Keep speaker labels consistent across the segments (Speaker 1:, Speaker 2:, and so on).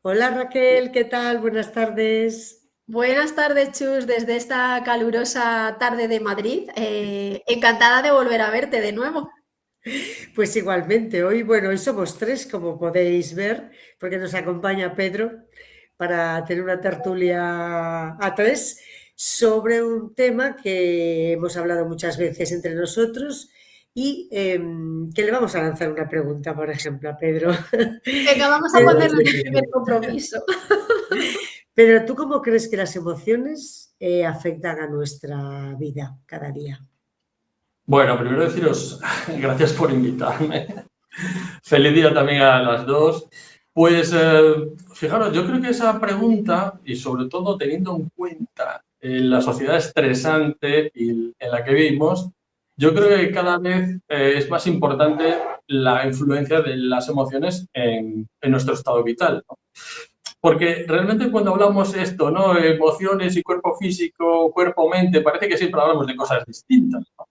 Speaker 1: Hola Raquel, ¿qué tal? Buenas tardes.
Speaker 2: Buenas tardes, Chus, desde esta calurosa tarde de Madrid. Encantada de volver a verte de nuevo.
Speaker 1: Pues igualmente, hoy somos tres, como podéis ver, porque nos acompaña Pedro para tener una tertulia a tres sobre un tema que hemos hablado muchas veces entre nosotros y que le vamos a lanzar una pregunta, por ejemplo, a Pedro.
Speaker 2: Venga, vamos a ponerle el primer compromiso.
Speaker 1: Pero ¿tú cómo crees que las emociones afectan a nuestra vida cada día?
Speaker 3: Bueno, primero deciros gracias por invitarme. Feliz día también a las dos. Pues fijaros, yo creo que esa pregunta, y sobre todo teniendo en cuenta la sociedad estresante en la que vivimos, yo creo que cada vez es más importante la influencia de las emociones en nuestro estado vital, ¿no? Porque realmente cuando hablamos esto, ¿no? Emociones y cuerpo físico, cuerpo-mente, parece que siempre hablamos de cosas distintas, ¿no?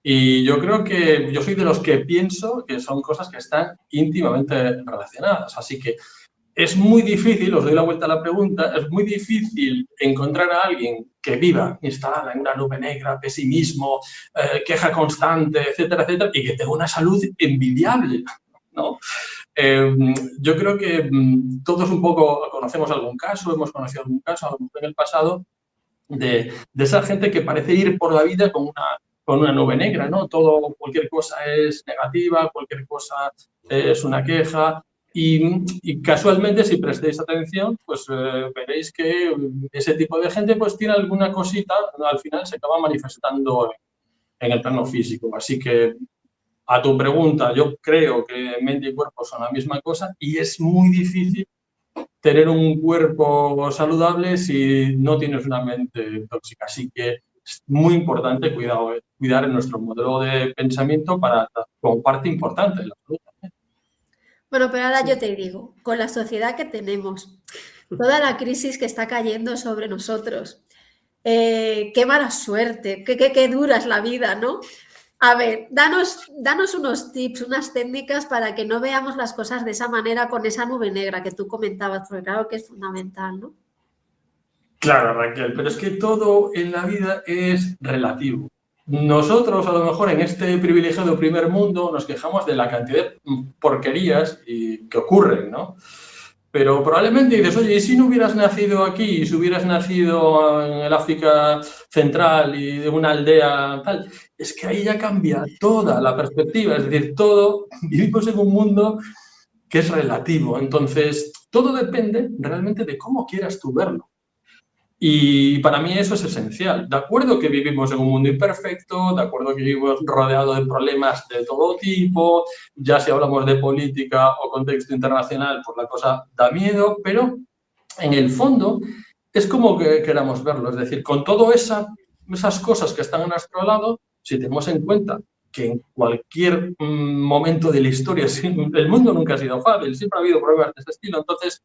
Speaker 3: Y yo creo que yo soy de los que pienso que son cosas que están íntimamente relacionadas. Así que es muy difícil, os doy la vuelta a la pregunta, es muy difícil encontrar a alguien que viva instalada en una nube negra, pesimismo, queja constante, etcétera, etcétera, y que tenga una salud envidiable, ¿no? Eh, yo creo que todos un poco conocemos algún caso, hemos conocido algún caso, a lo mejor en el pasado, de esa gente que parece ir por la vida con una nube negra, ¿no? Todo, cualquier cosa es negativa, cualquier cosa es una queja y casualmente, si prestéis atención, pues veréis que ese tipo de gente pues tiene alguna cosita, al final se acaba manifestando en el plano físico. Así que a tu pregunta, yo creo que mente y cuerpo son la misma cosa y es muy difícil tener un cuerpo saludable si no tienes una mente tóxica. Así que es muy importante cuidar nuestro modelo de pensamiento como parte importante de la salud.
Speaker 2: Bueno, pero ahora yo
Speaker 1: Sí.
Speaker 2: te digo, con la sociedad que tenemos, toda la crisis que está cayendo sobre nosotros, qué mala suerte, qué dura es la vida, ¿no? A ver, danos unos tips, unas técnicas para que no veamos las cosas de esa manera con esa nube negra que tú comentabas, porque claro que es fundamental, ¿no?
Speaker 3: Claro, Raquel, pero es que todo en la vida es relativo. Nosotros, a lo mejor, en este privilegiado primer mundo, nos quejamos de la cantidad de porquerías que ocurren, ¿no? Pero probablemente dices, oye, ¿y si no hubieras nacido aquí, si hubieras nacido en el África Central y de una aldea tal? Es que ahí ya cambia toda la perspectiva, es decir, todo, vivimos en un mundo que es relativo, entonces todo depende realmente de cómo quieras tú verlo. Y para mí eso es esencial. De acuerdo que vivimos en un mundo imperfecto, de acuerdo que vivimos rodeados de problemas de todo tipo, ya si hablamos de política o contexto internacional, pues la cosa da miedo, pero en el fondo es como que queramos verlo. Es decir, con todas esas cosas que están a nuestro lado, si tenemos en cuenta que en cualquier momento de la historia el mundo nunca ha sido fácil, siempre ha habido problemas de este estilo, entonces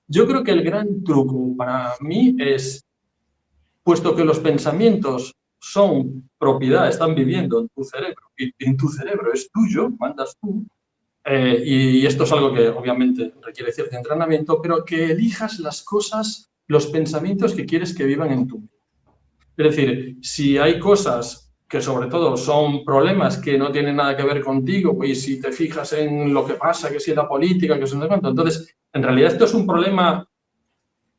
Speaker 3: yo creo que el gran truco para mí es, puesto que los pensamientos son propiedad, están viviendo en tu cerebro, y en tu cerebro es tuyo, mandas tú, y esto es algo que obviamente requiere cierto entrenamiento, pero que elijas las cosas, los pensamientos que quieres que vivan en tu mente. Es decir, si hay cosas que sobre todo son problemas que no tienen nada que ver contigo, y si te fijas en lo que pasa, que si en la política, que si no sé cuánto, entonces en realidad esto es un problema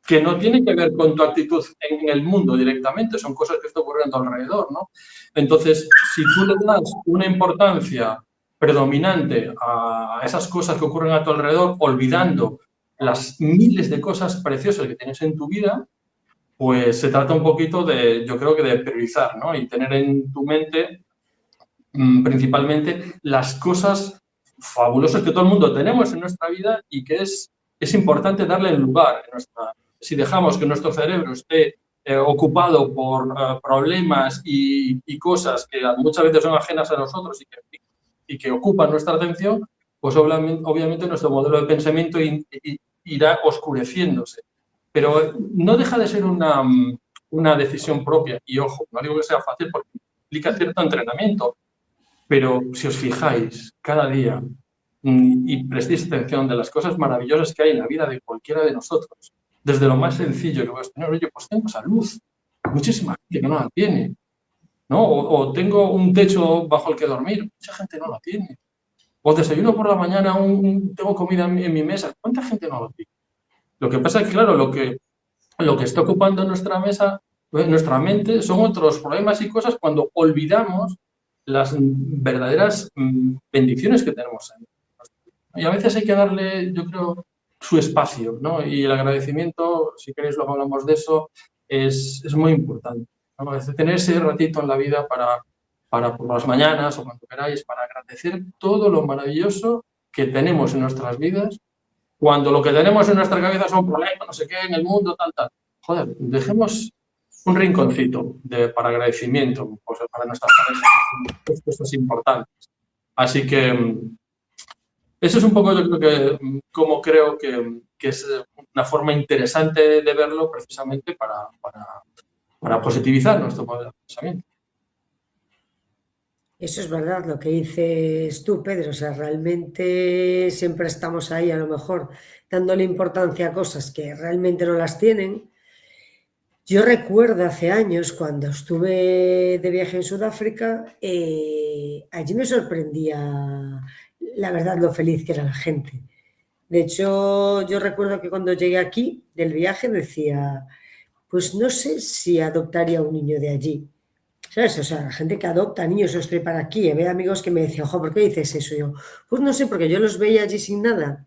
Speaker 3: que no tiene que ver con tu actitud en el mundo directamente, son cosas que están ocurriendo a tu alrededor, ¿no? Entonces, si tú le das una importancia predominante a esas cosas que ocurren a tu alrededor, olvidando las miles de cosas preciosas que tienes en tu vida, pues se trata un poquito de, yo creo que de priorizar, ¿no? Y tener en tu mente principalmente las cosas fabulosas que todo el mundo tenemos en nuestra vida y que es importante darle el lugar en nuestra vida. Si dejamos que nuestro cerebro esté ocupado por problemas y cosas que muchas veces son ajenas a nosotros y que ocupan nuestra atención, pues obviamente nuestro modelo de pensamiento irá oscureciéndose. Pero no deja de ser una decisión propia. Y ojo, no digo que sea fácil porque implica cierto entrenamiento, pero si os fijáis, cada día y prestéis atención de las cosas maravillosas que hay en la vida de cualquiera de nosotros. Desde lo más sencillo que puedes tener, oye, pues tengo salud, muchísima gente que no la tiene, ¿no? O tengo un techo bajo el que dormir, mucha gente no la tiene. O desayuno por la mañana, tengo comida en mi mesa, ¿cuánta gente no lo tiene? Lo que pasa es que, claro, lo que está ocupando nuestra mesa, nuestra mente, son otros problemas y cosas cuando olvidamos las verdaderas bendiciones que tenemos ahí. Y a veces hay que darle, yo creo, su espacio, ¿no? Y el agradecimiento, si queréis luego hablamos de eso, es muy importante, ¿no? A veces tener ese ratito en la vida para por las mañanas o cuando queráis, para agradecer todo lo maravilloso que tenemos en nuestras vidas, cuando lo que tenemos en nuestra cabeza son problemas, no sé qué, en el mundo, tal, tal. Joder, dejemos un rinconcito para agradecimiento, pues, para nuestras parejas, cosas importantes. Así que eso es un poco, yo creo que, como creo que es una forma interesante de verlo precisamente para positivizar nuestro poder de pensamiento.
Speaker 1: Eso es verdad, lo que dices tú, Pedro. O sea, realmente siempre estamos ahí, a lo mejor, dándole importancia a cosas que realmente no las tienen. Yo recuerdo hace años, cuando estuve de viaje en Sudáfrica, allí me sorprendía, la verdad, lo feliz que era la gente. De hecho, yo recuerdo que cuando llegué aquí del viaje decía, pues no sé si adoptaría un niño de allí. ¿Sabes? O sea, la gente que adopta niños, yo estoy para aquí. Había amigos que me decían, ojo, ¿por qué dices eso? Yo, pues no sé, porque yo los veía allí sin nada,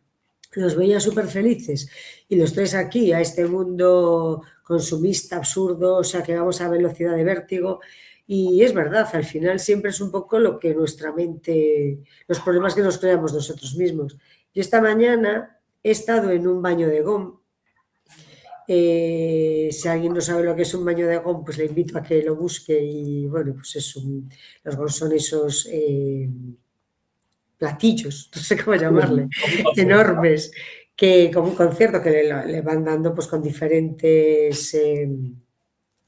Speaker 1: los veía súper felices y los traes aquí a este mundo consumista, absurdo, o sea, que vamos a velocidad de vértigo. Y es verdad, al final siempre es un poco lo que nuestra mente, los problemas que nos creamos nosotros mismos. Yo esta mañana he estado en un baño de GOM. Si alguien no sabe lo que es un baño de GOM, pues le invito a que lo busque. Y bueno, pues los GOM son esos platillos, no sé cómo llamarle, enormes, que como un concierto que le van dando pues con diferentes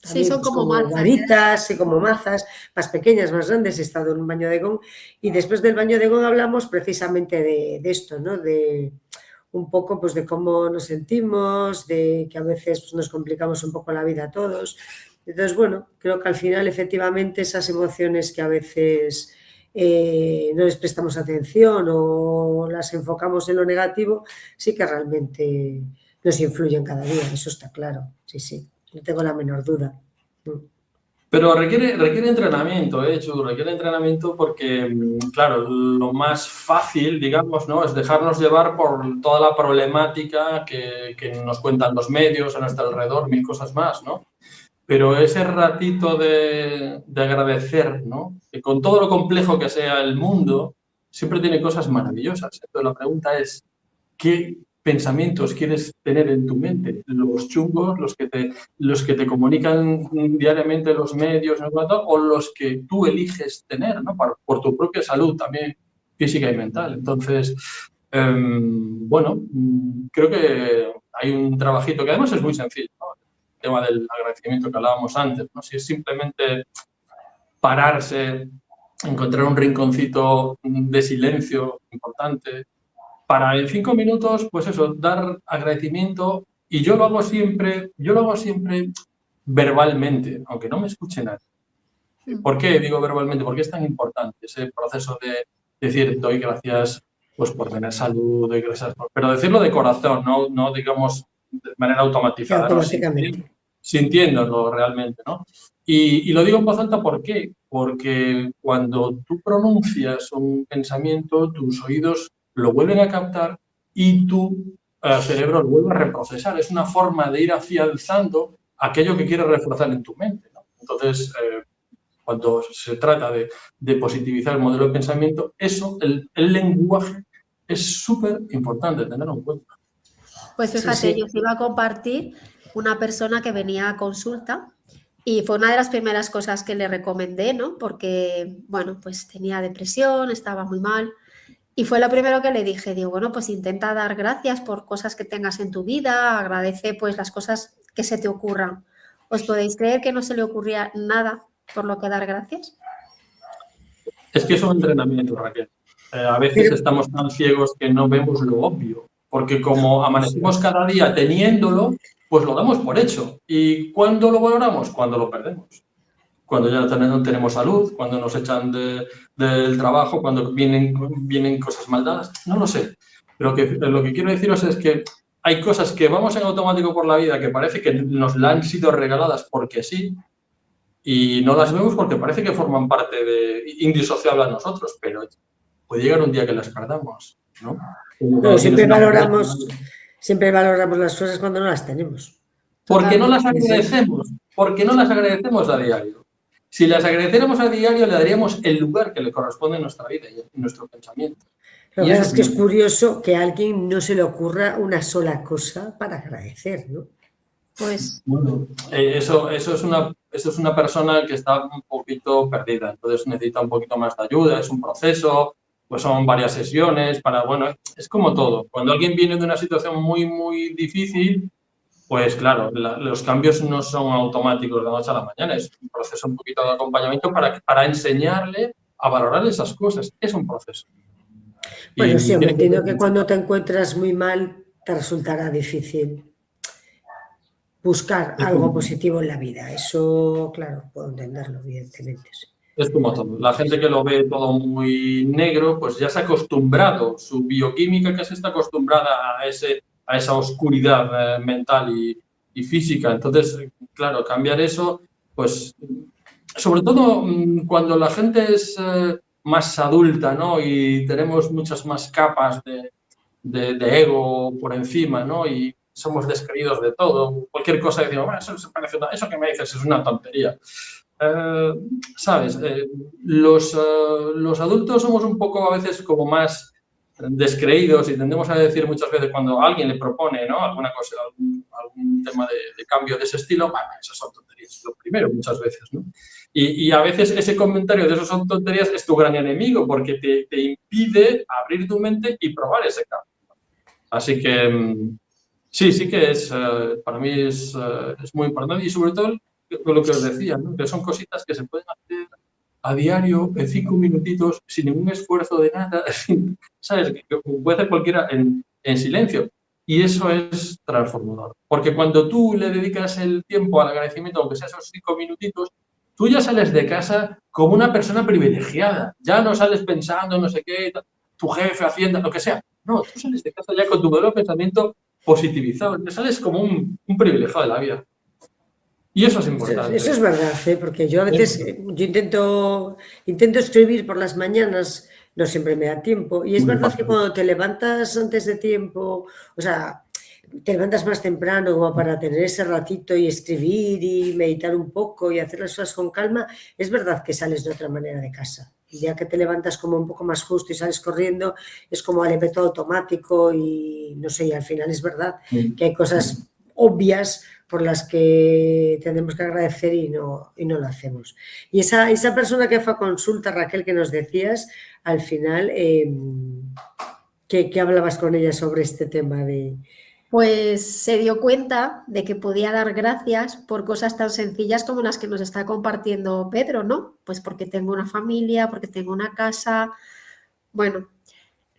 Speaker 2: Sí, son
Speaker 1: pues,
Speaker 2: como
Speaker 1: como
Speaker 2: mazas.
Speaker 1: varitas y como mazas, más pequeñas, más grandes. He estado en un baño de GOM y después del baño de GOM hablamos precisamente de esto, ¿no? De un poco pues de cómo nos sentimos, de que a veces pues, nos complicamos un poco la vida a todos. Entonces, bueno, creo que al final efectivamente esas emociones que a veces no les prestamos atención o las enfocamos en lo negativo, sí que realmente nos influyen cada día, eso está claro, sí, sí, no tengo la menor duda.
Speaker 3: Pero requiere entrenamiento, Chu, requiere entrenamiento porque, claro, lo más fácil, digamos, ¿no?, es dejarnos llevar por toda la problemática que nos cuentan los medios a nuestro alrededor, mil cosas más, ¿no? Pero ese ratito de agradecer, ¿no?, que con todo lo complejo que sea el mundo, siempre tiene cosas maravillosas. Entonces la pregunta es, ¿qué pensamientos quieres tener en tu mente? ¿Los chungos, los que te comunican diariamente los medios, o los que tú eliges tener, ¿no?, por tu propia salud también física y mental? Entonces, bueno, creo que hay un trabajito que además es muy sencillo, ¿no? El tema del agradecimiento que hablábamos antes, ¿no? Si es simplemente pararse, encontrar un rinconcito de silencio importante, para en 5 minutos, pues eso, dar agradecimiento. Y yo lo hago siempre verbalmente, aunque no me escuche nadie. ¿Por qué digo verbalmente? Porque es tan importante ese proceso de decir, doy gracias pues por tener salud, doy gracias pero decirlo de corazón, no digamos de manera automatizada,
Speaker 1: Automáticamente.
Speaker 3: sintiéndolo realmente, ¿no? Y lo digo en voz alta, ¿por qué? Porque cuando tú pronuncias un pensamiento, tus oídos lo vuelven a captar y tu cerebro lo vuelve a reprocesar. Es una forma de ir afianzando aquello que quieres reforzar en tu mente, ¿no? Entonces, cuando se trata de positivizar el modelo de pensamiento, eso, el lenguaje, es súper importante tenerlo en cuenta.
Speaker 2: Pues fíjate, yo os iba a compartir una persona que venía a consulta y fue una de las primeras cosas que le recomendé, ¿no? Porque, bueno, pues tenía depresión, estaba muy mal. Y fue lo primero que le dije, digo, bueno, pues intenta dar gracias por cosas que tengas en tu vida, agradece pues las cosas que se te ocurran. ¿Os podéis creer que no se le ocurría nada por lo que dar gracias?
Speaker 3: Es que es un entrenamiento, Raquel. A veces estamos tan ciegos que no vemos lo obvio, porque como amanecemos cada día teniéndolo, pues lo damos por hecho. ¿Y cuándo lo valoramos? Cuando lo perdemos. Cuando ya no tenemos salud, cuando nos echan del trabajo, cuando vienen cosas mal dadas, no lo sé. Pero lo que quiero deciros es que hay cosas que vamos en automático por la vida que parece que nos la han sido regaladas porque sí, y no las vemos porque parece que forman parte de indisociable a nosotros, pero puede llegar un día que las perdamos, ¿no?
Speaker 1: No, siempre valoramos las cosas cuando no las tenemos.
Speaker 3: Porque no las agradecemos a diario. Si las agradeciéramos a diario, le daríamos el lugar que le corresponde en nuestra vida y en nuestro pensamiento.
Speaker 1: Lo que pasa es que es curioso que a alguien no se le ocurra una sola cosa para agradecer, ¿no?
Speaker 2: Pues
Speaker 3: bueno, eso es una persona que está un poquito perdida, entonces necesita un poquito más de ayuda, es un proceso, pues son varias sesiones bueno, es como todo. Cuando alguien viene de una situación muy, muy difícil, pues claro, los cambios no son automáticos de la noche a la mañana, es un proceso un poquito de acompañamiento para enseñarle a valorar esas cosas, es un proceso.
Speaker 1: Bueno, sí, me entiendo que cuando te encuentras muy mal te resultará difícil buscar algo positivo en la vida. Eso, claro, puedo entenderlo, evidentemente.
Speaker 3: Es como todo. La gente que lo ve todo muy negro, pues ya se ha acostumbrado, su bioquímica que se está acostumbrada a esa oscuridad mental y física. Entonces, claro, cambiar eso, pues, sobre todo cuando la gente es más adulta, ¿no? Y tenemos muchas más capas de ego por encima, ¿no? Y somos descreídos de todo. Cualquier cosa decimos, bueno, eso que me dices es una tontería. ¿Sabes? Los adultos somos un poco a veces como más descreídos y tendemos a decir muchas veces cuando alguien le propone, ¿no? Alguna cosa, algún tema de cambio de ese estilo, bueno, esas son tonterías, lo primero muchas veces, ¿no? Y a veces ese comentario de eso son tonterías es tu gran enemigo porque te impide abrir tu mente y probar ese cambio. Así que sí que es, para mí es muy importante y sobre todo lo que os decía, ¿no? Que son cositas que se pueden hacer a diario, en 5 minutitos, sin ningún esfuerzo de nada, ¿sabes? Que puede hacer cualquiera en silencio. Y eso es transformador. Porque cuando tú le dedicas el tiempo al agradecimiento, aunque sea esos 5 minutitos, tú ya sales de casa como una persona privilegiada. Ya no sales pensando no sé qué, tu jefe, Hacienda, lo que sea. No, tú sales de casa ya con tu modelo de pensamiento positivizado. Te sales como un privilegiado de la vida. Y eso es importante.
Speaker 1: Eso es verdad, porque yo a veces yo intento escribir por las mañanas, no siempre me da tiempo. Y es verdad que cuando te levantas antes de tiempo, o sea, te levantas más temprano como para tener ese ratito y escribir y meditar un poco y hacer las cosas con calma, es verdad que sales de otra manera de casa. El día que te levantas como un poco más justo y sales corriendo, es como al efecto automático y no sé, y al final es verdad que hay cosas obvias por las que tenemos que agradecer y no lo hacemos. Y esa persona que fue a consulta, Raquel, que nos decías, al final, ¿qué hablabas con ella sobre este tema de...?
Speaker 2: Pues se dio cuenta de que podía dar gracias por cosas tan sencillas como las que nos está compartiendo Pedro, ¿no? Pues porque tengo una familia, porque tengo una casa, bueno,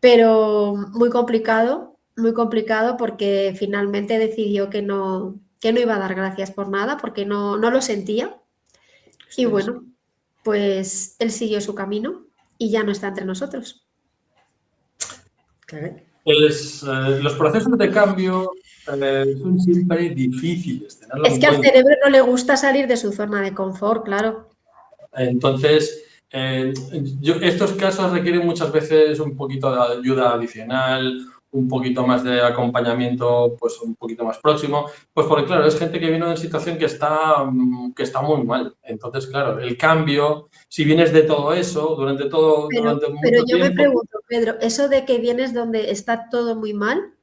Speaker 2: pero muy complicado porque finalmente decidió que no iba a dar gracias por nada, porque no lo sentía. Y bueno, pues él siguió su camino y ya no está entre nosotros.
Speaker 1: Claro.
Speaker 3: Los procesos de cambio son siempre difíciles.
Speaker 2: Es que al cerebro no le gusta salir de su zona de confort, claro.
Speaker 3: Entonces, estos casos requieren muchas veces un poquito de ayuda adicional, un poquito más de acompañamiento, pues un poquito más próximo, pues porque claro, es gente que viene de una situación que está muy mal. Entonces, claro, el cambio, si vienes de todo eso, durante mucho tiempo...
Speaker 2: Pero yo me pregunto, Pedro, eso de que vienes donde está todo muy mal,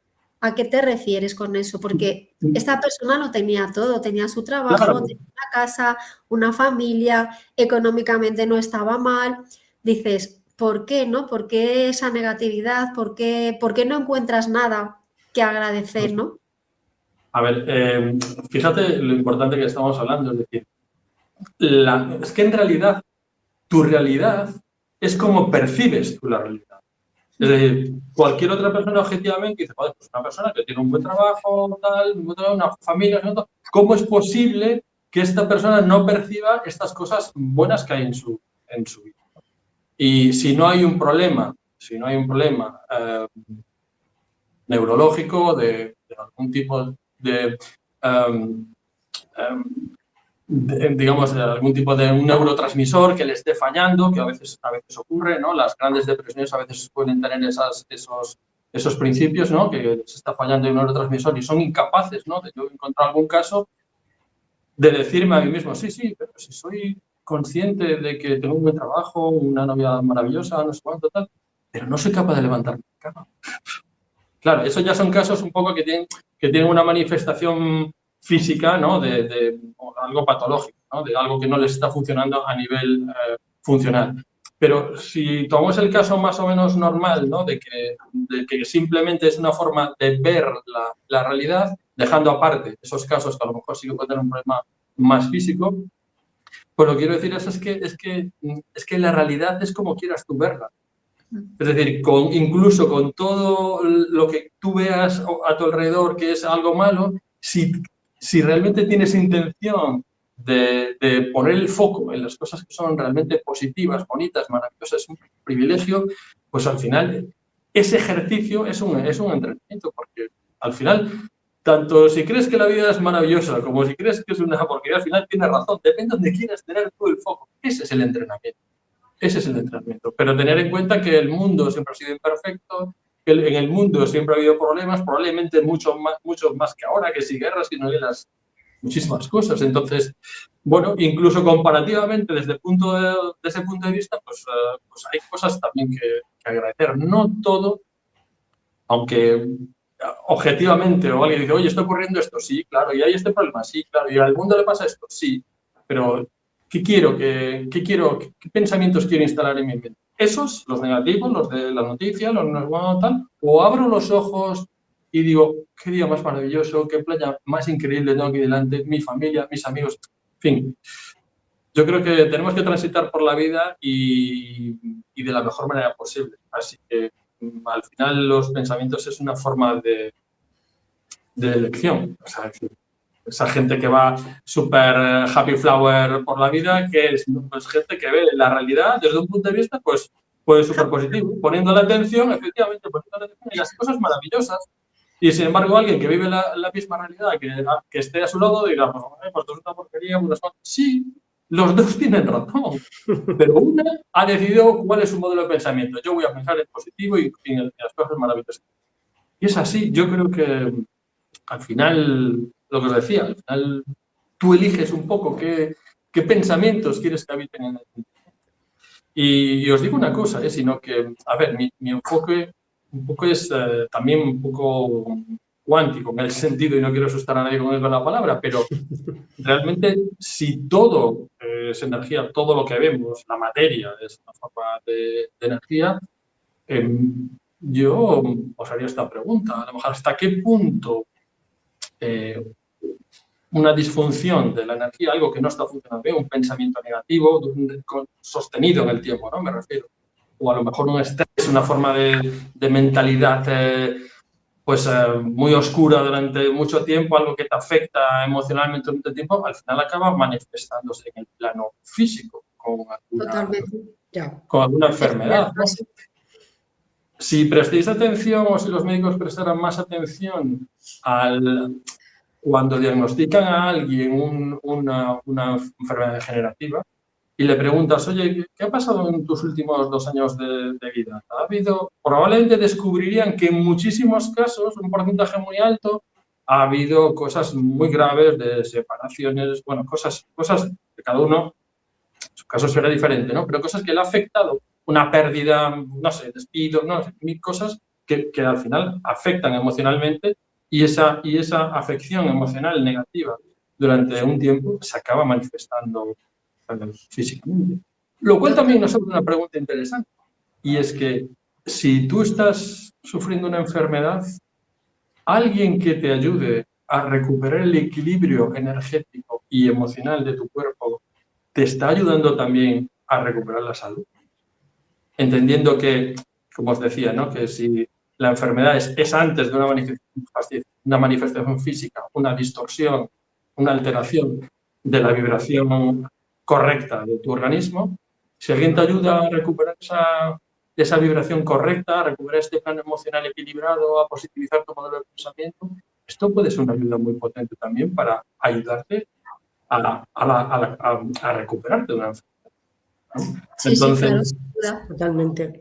Speaker 2: ¿a qué te refieres con eso? Porque esta persona lo tenía todo, tenía su trabajo, claro, tenía una casa, una familia, económicamente no estaba mal. Dices, ¿por qué, no? ¿Por qué esa negatividad? ¿Por qué no encuentras nada que agradecer, no?
Speaker 3: A ver, fíjate lo importante que estamos hablando, es decir, es que en realidad tu realidad es como percibes tú la realidad. Es decir, cualquier otra persona objetivamente dice, joder, pues una persona que tiene un buen trabajo, tal, una familia, ¿no? ¿Cómo es posible que esta persona no perciba estas cosas buenas que hay en su vida? Y si no hay un problema neurológico de algún tipo digamos, de algún tipo de un neurotransmisor que le esté fallando, que a veces ocurre, ¿no? Las grandes depresiones a veces pueden tener esos principios, ¿no? Que se está fallando un neurotransmisor y son incapaces, ¿no? De yo encontrar algún caso de decirme a mí mismo, sí, pero si soy consciente de que tengo un buen trabajo, una novia maravillosa, no sé cuánto, tal, pero no soy capaz de levantarme de cama. Claro, esos ya son casos un poco que tienen una manifestación física, ¿no? De algo patológico, ¿no? De algo que no les está funcionando a nivel funcional. Pero si tomamos el caso más o menos normal, ¿no? De que simplemente es una forma de ver la realidad, dejando aparte esos casos que a lo mejor sí que pueden tener un problema más físico, pues lo que quiero decir es que la realidad es como quieras tú verla. Es decir, incluso con todo lo que tú veas a tu alrededor que es algo malo, si realmente tienes intención de poner el foco en las cosas que son realmente positivas, bonitas, maravillosas, es un privilegio, pues al final ese ejercicio es un entrenamiento, porque al final, tanto si crees que la vida es maravillosa como si crees que es una porquería, al final tienes razón, depende de dónde quieras tener tú el foco. Ese es el entrenamiento. Ese es el entrenamiento. Pero tener en cuenta que el mundo siempre ha sido imperfecto, que en el mundo siempre ha habido problemas, probablemente muchos más que ahora, que si guerras, que no hay muchísimas cosas. Entonces, bueno, incluso comparativamente desde ese punto de vista, pues hay cosas también que agradecer. No todo, aunque objetivamente o alguien dice, oye, está ocurriendo esto, sí, claro, y hay este problema, sí, claro, y al mundo le pasa esto, sí, pero ¿qué pensamientos quiero instalar en mi mente? ¿Esos, los negativos, los de la noticia, los no tal? ¿O abro los ojos y digo, qué día más maravilloso, qué playa más increíble tengo aquí delante, mi familia, mis amigos, en fin? Yo creo que tenemos que transitar por la vida y de la mejor manera posible. Así que al final los pensamientos es una forma de elección. O sea, esa gente que va súper happy flower por la vida, que es pues, gente que ve la realidad desde un punto de vista pues súper positivo, poniendo la atención, efectivamente, poniendo la atención en las cosas maravillosas. Y sin embargo, alguien que vive la misma realidad, que esté a su lado, dirá, pues esto es una porquería, unas cosas. Sí, los dos tienen razón, pero una ha decidido cuál es su modelo de pensamiento. Yo voy a pensar en positivo y en las cosas maravillosas. Y es así, yo creo que al final, lo que os decía, al final tú eliges un poco qué pensamientos quieres que habiten en el. Y os digo una cosa, sino que, a ver, mi enfoque un poco es también un poco cuántico en el sentido, y no quiero asustar a nadie con la palabra, pero realmente si todo es energía, todo lo que vemos, la materia es una forma de energía, yo os haría esta pregunta, a lo mejor hasta qué punto una disfunción de la energía, algo que no está funcionando bien, un pensamiento negativo sostenido en el tiempo, ¿no? Me refiero. O a lo mejor un estrés, una forma de mentalidad muy oscura durante mucho tiempo, algo que te afecta emocionalmente durante tiempo, al final acaba manifestándose en el plano físico con alguna enfermedad, ¿no? Si prestéis atención o si los médicos prestaran más atención cuando diagnostican a alguien una enfermedad degenerativa y le preguntas, oye, ¿qué ha pasado en tus últimos 2 años de vida? Probablemente descubrirían que en muchísimos casos, un porcentaje muy alto, ha habido cosas muy graves de separaciones, bueno, cosas que cada uno, su caso será diferente, ¿no? Pero cosas que le ha afectado, una pérdida, no sé, despido, no sé, mil cosas que al final afectan emocionalmente. Y esa afección emocional negativa durante un tiempo se acaba manifestando físicamente. Lo cual también nos hace una pregunta interesante. Y es que si tú estás sufriendo una enfermedad, alguien que te ayude a recuperar el equilibrio energético y emocional de tu cuerpo, ¿te está ayudando también a recuperar la salud? Entendiendo que, como os decía, ¿no? Que si la enfermedad es antes de una manifestación física, una distorsión, una alteración de la vibración correcta de tu organismo, si alguien te ayuda a recuperar esa vibración correcta, a recuperar este plano emocional equilibrado, a positivizar tu modelo de pensamiento, esto puede ser una ayuda muy potente también para ayudarte a recuperarte de una enfermedad, ¿no?
Speaker 2: Sí,
Speaker 3: Entonces,
Speaker 2: sí, claro.
Speaker 1: Totalmente.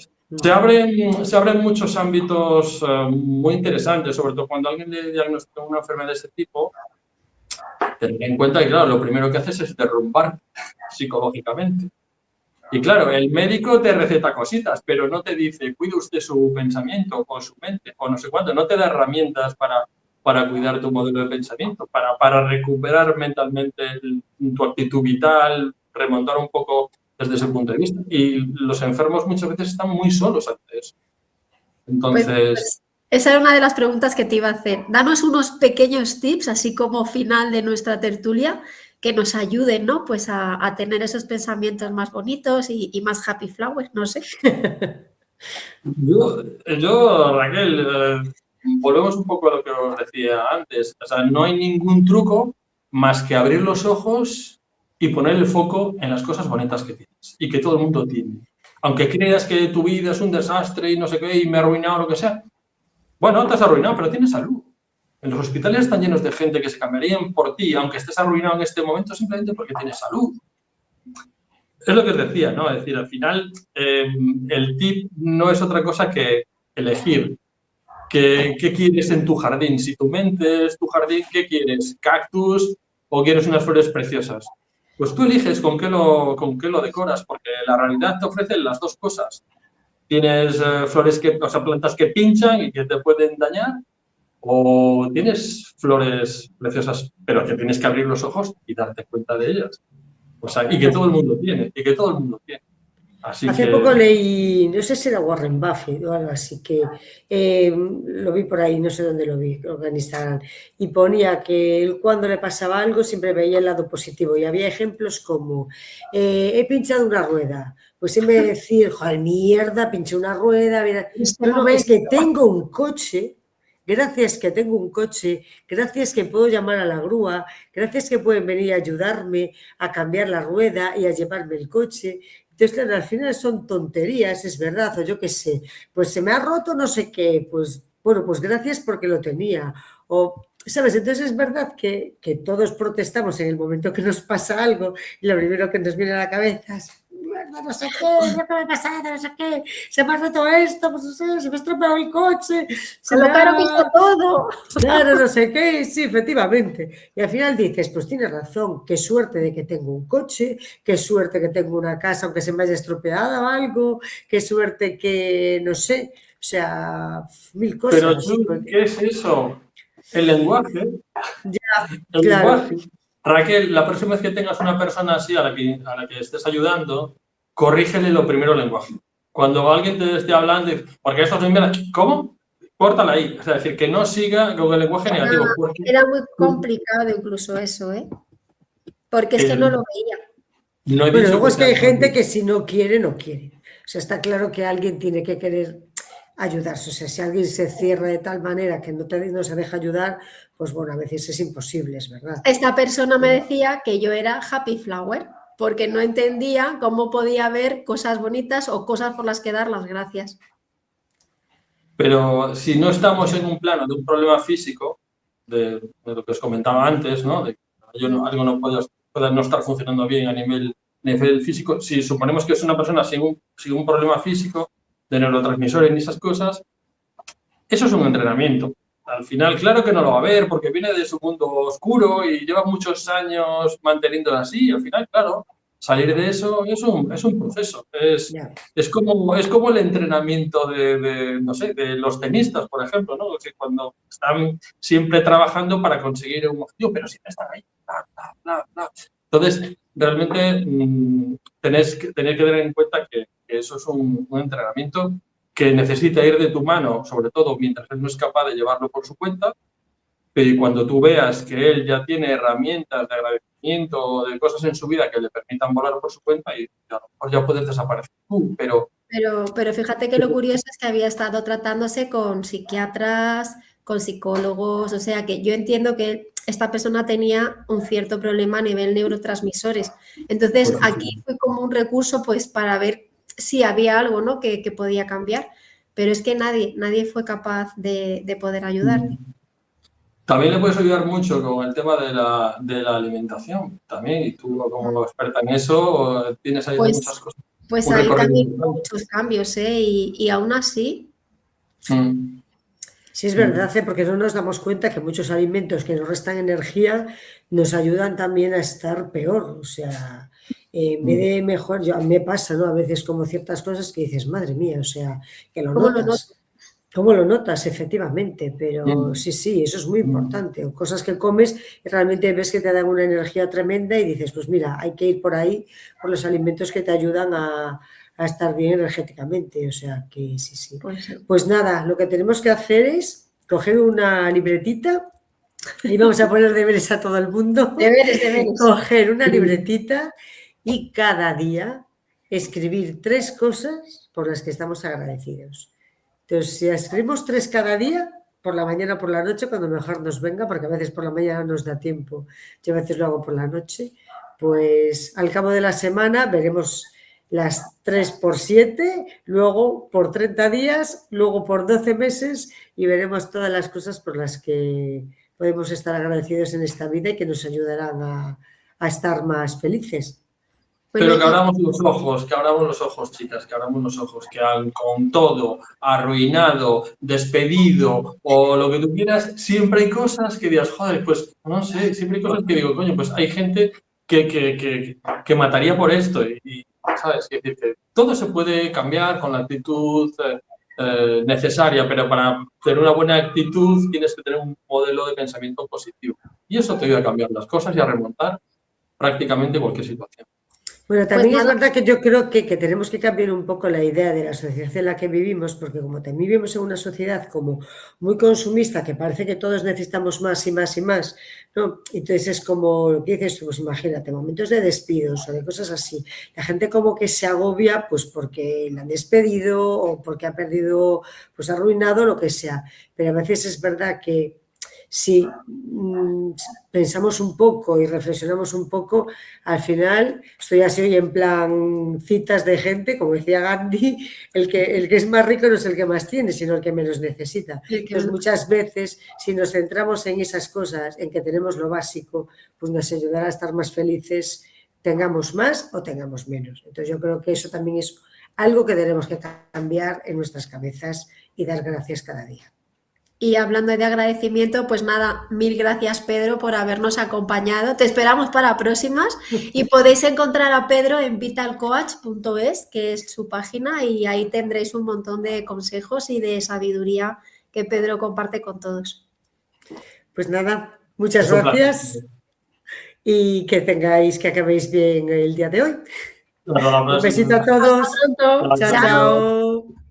Speaker 3: se abren muchos ámbitos muy interesantes, sobre todo cuando alguien le diagnostica una enfermedad de este tipo, tener en cuenta que, claro, lo primero que haces es derrumbar psicológicamente. Y claro, el médico te receta cositas, pero no te dice, cuide usted su pensamiento o su mente o no sé cuánto, no te da herramientas para cuidar tu modelo de pensamiento, para recuperar mentalmente tu actitud vital, remontar un poco desde ese punto de vista. Y los enfermos muchas veces están muy solos ante eso. Entonces,
Speaker 2: Esa era una de las preguntas que te iba a hacer. Danos unos pequeños tips, así como final de nuestra tertulia, que nos ayuden, ¿no? Pues a tener esos pensamientos más bonitos y más happy flowers, no sé.
Speaker 3: Raquel, volvemos un poco a lo que os decía antes. O sea, no hay ningún truco más que abrir los ojos y poner el foco en las cosas bonitas que tienes y que todo el mundo tiene. Aunque creas que tu vida es un desastre y no sé qué, y me he arruinado lo que sea. Bueno, te has arruinado, pero tienes salud. En los hospitales están llenos de gente que se cambiarían por ti, aunque estés arruinado en este momento, simplemente porque tienes salud. Es lo que os decía, ¿no? Es decir, al final el tip no es otra cosa que elegir qué quieres en tu jardín. Si tu mente es tu jardín, ¿qué quieres? ¿Cactus o quieres unas flores preciosas? Pues tú eliges con qué lo decoras, porque la realidad te ofrece las dos cosas. Tienes plantas que pinchan y que te pueden dañar, o tienes flores preciosas, pero que tienes que abrir los ojos y darte cuenta de ellas. O sea, y que todo el mundo tiene, Así
Speaker 1: Hace
Speaker 3: que...
Speaker 1: poco leí, no sé si era Warren Buffett o algo así, que lo vi por ahí, no sé dónde lo vi, creo que en Instagram, y ponía que él cuando le pasaba algo siempre veía el lado positivo y había ejemplos como, he pinchado una rueda, pues en vez de decir, joder, mierda, pinché una rueda, mira, no, es que tengo un coche. Gracias que tengo un coche, gracias que puedo llamar a la grúa, gracias que pueden venir a ayudarme a cambiar la rueda y a llevarme el coche. Entonces, claro, al final son tonterías, es verdad, o yo qué sé, pues se me ha roto no sé qué, pues bueno, pues gracias porque lo tenía. O, ¿sabes? Entonces es verdad que todos protestamos en el momento que nos pasa algo y lo primero que nos viene a la cabeza es, mierda, no sé qué, no me ha pasado, no sé qué, se me ha roto esto, pues no sé, se me ha estropeado el coche,
Speaker 2: Con lo caro que está todo.
Speaker 1: Claro, no sé qué, sí, efectivamente. Y al final dices, pues tienes razón, qué suerte de que tengo un coche, qué suerte que tengo una casa, aunque se me haya estropeado o algo, qué suerte que, no sé, o sea, mil
Speaker 3: Pero
Speaker 1: cosas.
Speaker 3: ¿qué es eso? El lenguaje.
Speaker 1: Ya,
Speaker 3: El
Speaker 1: claro.
Speaker 3: lenguaje. Raquel, la próxima vez que tengas una persona así a la que estés ayudando, corrígele lo primero el lenguaje. Cuando alguien te esté hablando, porque esto es mira, ¿cómo? Córtala ahí. O sea, decir, que no siga con el lenguaje negativo. Porque
Speaker 2: Era muy complicado incluso eso, ¿eh? Porque es que no lo veía.
Speaker 3: no he
Speaker 1: Bueno,
Speaker 3: dicho
Speaker 1: luego
Speaker 3: que
Speaker 1: es que
Speaker 3: sea
Speaker 1: hay gente
Speaker 3: fácil.
Speaker 1: que si no quiere, no quiere. O sea, está claro que alguien tiene que querer ayudarse. O sea, si alguien se cierra de tal manera que no se deja ayudar, pues bueno, a veces es imposible, es verdad.
Speaker 2: Esta persona me decía que yo era happy flower, porque no entendía cómo podía haber cosas bonitas o cosas por las que dar las gracias.
Speaker 3: Pero si no estamos en un plano de un problema físico, de lo que os comentaba antes, ¿no? De que algo no pueda no estar funcionando bien a nivel físico, si suponemos que es una persona sin un problema físico, de neurotransmisores ni esas cosas, eso es un entrenamiento. Al final, claro que no lo va a ver porque viene de su mundo oscuro y lleva muchos años manteniéndolo así. Al final, claro, salir de eso es un proceso. Es como el entrenamiento no sé, de los tenistas, por ejemplo, ¿no? Que cuando están siempre trabajando para conseguir un objetivo, pero siempre están ahí. Bla, bla, bla, bla. Entonces, realmente tenéis que tener en cuenta que eso es un entrenamiento que necesita ir de tu mano, sobre todo mientras él no es capaz de llevarlo por su cuenta, pero cuando tú veas que él ya tiene herramientas de agradecimiento o de cosas en su vida que le permitan volar por su cuenta, y a lo mejor ya puedes desaparecer tú, pero
Speaker 2: Pero fíjate que lo curioso es que había estado tratándose con psiquiatras, con psicólogos, o sea que yo entiendo que esta persona tenía un cierto problema a nivel neurotransmisores. Entonces,
Speaker 3: Pues,
Speaker 2: aquí fue como un recurso pues para ver si había algo, ¿no?, que podía cambiar, pero es que nadie fue capaz de poder ayudarle.
Speaker 3: también le puedes ayudar mucho con el tema de la alimentación, también, y tú como experta en eso, tienes ahí muchas
Speaker 2: Pues,
Speaker 3: cosas,
Speaker 2: pues
Speaker 3: un
Speaker 2: ahí
Speaker 3: recorrido
Speaker 2: también hubo
Speaker 3: importante.
Speaker 2: muchos cambios, ¿eh? Y aún así,
Speaker 3: Mm,
Speaker 1: Sí, es
Speaker 3: mm,
Speaker 1: verdad, porque no nos damos cuenta que muchos alimentos que nos restan energía nos ayudan también a estar peor. O sea, en vez
Speaker 3: mm.
Speaker 1: de mejor, a mí me pasa, ¿no? A veces como ciertas cosas que dices, madre mía, o sea, que lo
Speaker 2: ¿cómo lo noto?
Speaker 1: notas. ¿Cómo lo notas? Efectivamente, pero
Speaker 3: Mm,
Speaker 1: sí, sí, eso es muy
Speaker 3: mm.
Speaker 1: importante. O cosas que comes y realmente ves que te dan una energía tremenda y dices, pues mira, hay que ir por ahí, por los alimentos que te ayudan a estar bien energéticamente. O sea, que sí, sí.
Speaker 2: Pues sí.
Speaker 1: Pues nada, lo que tenemos que hacer es coger una libretita y vamos a poner deberes a todo el mundo,
Speaker 2: Deberes, deberes.
Speaker 1: coger una libretita y cada día escribir 3 cosas por las que estamos agradecidos. Entonces, si escribimos 3 cada día, por la mañana o por la noche, cuando mejor nos venga, porque a veces por la mañana nos da tiempo, yo a veces lo hago por la noche, pues al cabo de la semana veremos las 3 por 7, luego por 30 días, luego por 12 meses y veremos todas las cosas por las que podemos estar agradecidos en esta vida y que nos ayudarán a estar más felices.
Speaker 2: Bueno,
Speaker 3: Pero que abramos los ojos, chicas, que abramos los ojos, que con todo arruinado, despedido o lo que tú quieras, siempre hay cosas que digas, joder, pues no sé, siempre hay cosas que digo, coño, pues hay gente que mataría por esto ¿sabes? Es decir, que todo se puede cambiar con la actitud necesaria, pero para tener una buena actitud tienes que tener un modelo de pensamiento positivo. Y eso te ayuda a cambiar las cosas y a remontar prácticamente cualquier situación.
Speaker 1: Bueno,
Speaker 2: pues
Speaker 1: también es
Speaker 2: nada,
Speaker 1: verdad que yo creo que tenemos que cambiar un poco la idea de la sociedad en la que vivimos, porque como también vivimos en una sociedad como muy consumista, que parece que todos necesitamos más y más y más, ¿no? Entonces es como lo que dices tú, pues imagínate, momentos de despidos o de cosas así. La gente como que se agobia pues porque la han despedido o porque ha perdido, pues ha arruinado lo que sea. Pero a veces es verdad que si pensamos un poco y reflexionamos un poco, al final, estoy así hoy en plan citas de gente, como decía Gandhi, el que es más rico no es el que más tiene, sino el que menos necesita. Entonces, muchas veces, si nos centramos en esas cosas, en que tenemos lo básico, pues nos ayudará a estar más felices, tengamos más o tengamos menos. Entonces, yo creo que eso también es algo que tenemos que cambiar en nuestras cabezas y dar gracias cada día.
Speaker 2: y hablando de agradecimiento, pues nada, mil gracias Pedro por habernos acompañado. Te esperamos para próximas y podéis encontrar a Pedro en vitalcoach.es, que es su página, y ahí tendréis un montón de consejos y de sabiduría que Pedro comparte con todos.
Speaker 1: Pues nada, muchas
Speaker 3: Es un placer.
Speaker 1: gracias y que acabéis bien el día de hoy.
Speaker 3: Hasta la
Speaker 1: Un besito
Speaker 3: próxima.
Speaker 1: a todos.
Speaker 2: Hasta pronto.
Speaker 1: Chao,
Speaker 2: Chao.
Speaker 1: chao.